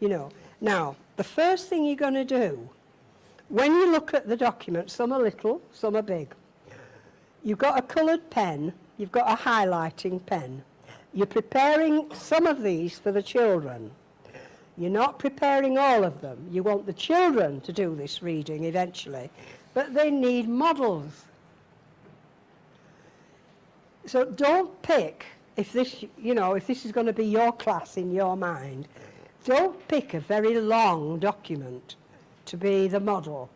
you know. Now, the first thing you're going to do, when you look at the document, some are little, some are big. You've got a coloured pen, you've got a highlighting pen. You're preparing some of these for the children. You're not preparing all of them. You want the children to do this reading eventually, but they need models. So don't pick, if this, you know, if this is going to be your class in your mind, don't pick a very long document to be the model,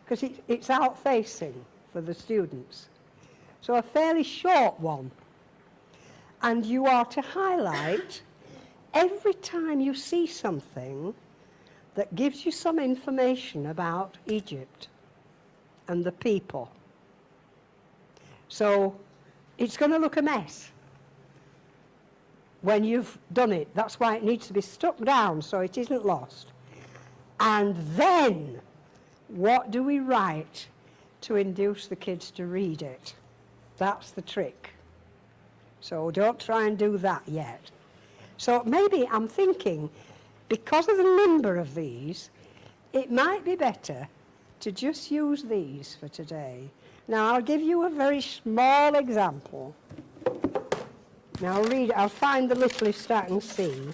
because it's out-facing for the students. So a fairly short one. And you are to highlight every time you see something that gives you some information about Egypt and the people. So it's going to look a mess when you've done it. That's why it needs to be stuck down so it isn't lost. And then, what do we write to induce the kids to read it? That's the trick. So don't try and do that yet. So maybe I'm thinking, because of the number of these, it might be better to just use these for today. Now I'll give you a very small example. Now I'll find the littlest I can see.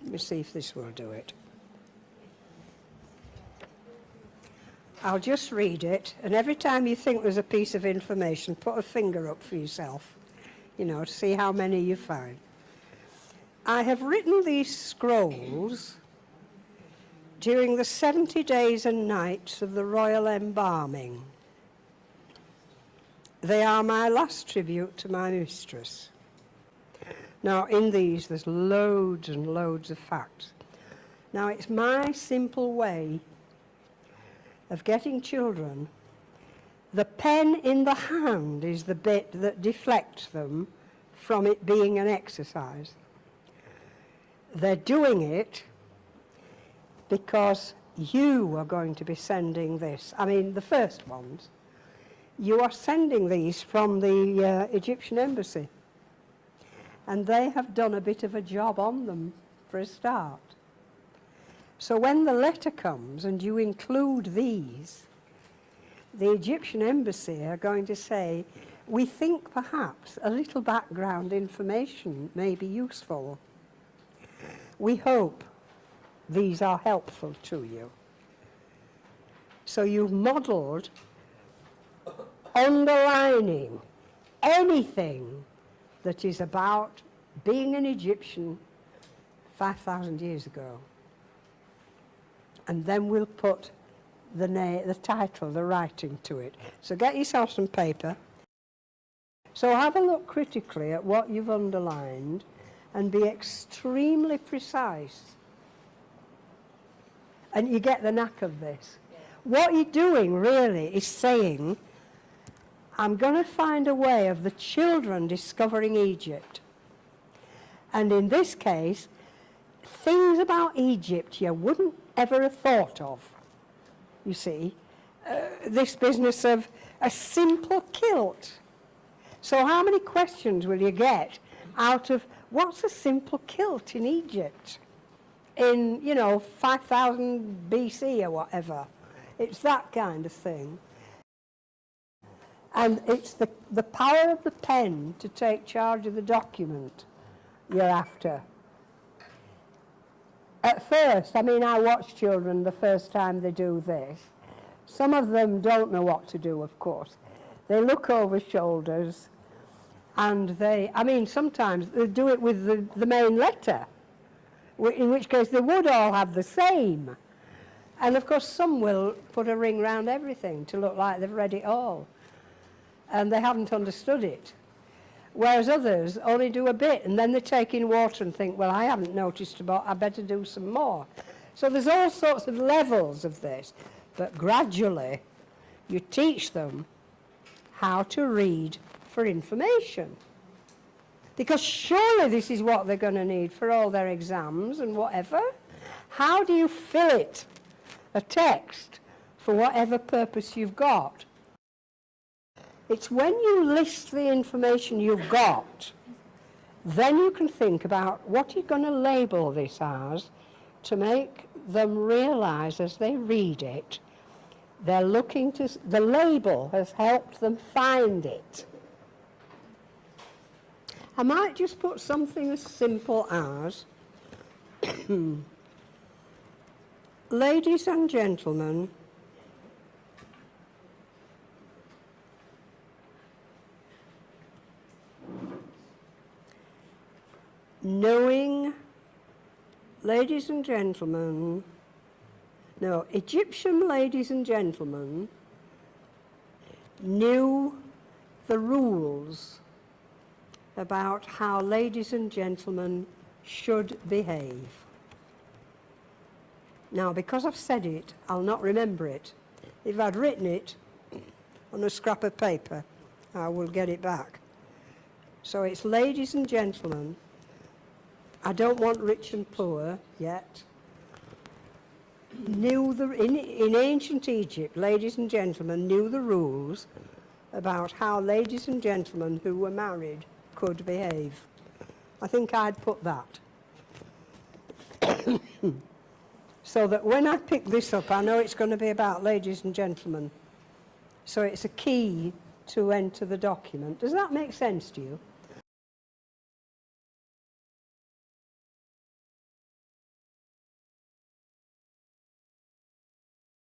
Let me see if this will do it. I'll just read it, and every time you think there's a piece of information, put a finger up for yourself, you know, to see how many you find. I have written these scrolls during the 70 days and nights of the royal embalming. They are my last tribute to my mistress. Now, in these, there's loads and loads of facts. Now, it's my simple way of getting children. The pen in the hand is the bit that deflects them from it being an exercise. They're doing it because you are going to be sending this. I mean, the first ones. You are sending these from the Egyptian embassy. And they have done a bit of a job on them for a start. So when the letter comes and you include these, the Egyptian embassy are going to say, we think perhaps a little background information may be useful. We hope these are helpful to you. So you've modelled underlining anything that is about being an Egyptian 5,000 years ago. And then we'll put the title, the writing to it. So get yourself some paper. So have a look critically at what you've underlined and be extremely precise. And you get the knack of this. What you're doing really is saying, I'm going to find a way of the children discovering Egypt. And in this case, things about Egypt you wouldn't ever have thought of. You see, this business of a simple kilt. So how many questions will you get out of what's a simple kilt in Egypt in, 5,000 BC or whatever? It's that kind of thing. And it's the power of the pen to take charge of the document you're after. At first, I watch children the first time they do this. Some of them don't know what to do, of course. They look over shoulders and sometimes they do it with the main letter, in which case they would all have the same. And of course some will put a ring round everything to look like they've read it all. And they haven't understood it. Whereas others only do a bit, and then they take in water and think, well, I haven't noticed about, I better do some more. So there's all sorts of levels of this, but gradually you teach them how to read for information. Because surely this is what they're going to need for all their exams and whatever. How do you fill it, a text, for whatever purpose you've got? It's when you list the information you've got, then you can think about what you're going to label this as to make them realise as they read it, they're looking to, the label has helped them find it. I might just put something as simple as, ladies and gentlemen, knowing, ladies and gentlemen, no, Egyptian ladies and gentlemen knew the rules about how ladies and gentlemen should behave. Now, because I've said it, I'll not remember it. If I'd written it on a scrap of paper, I will get it back. So it's ladies and gentlemen. I don't want rich and poor yet. Knew the, in ancient Egypt, ladies and gentlemen knew the rules about how ladies and gentlemen who were married could behave. I think I'd put that. So that when I pick this up, I know it's going to be about ladies and gentlemen. So it's a key to enter the document. Does that make sense to you?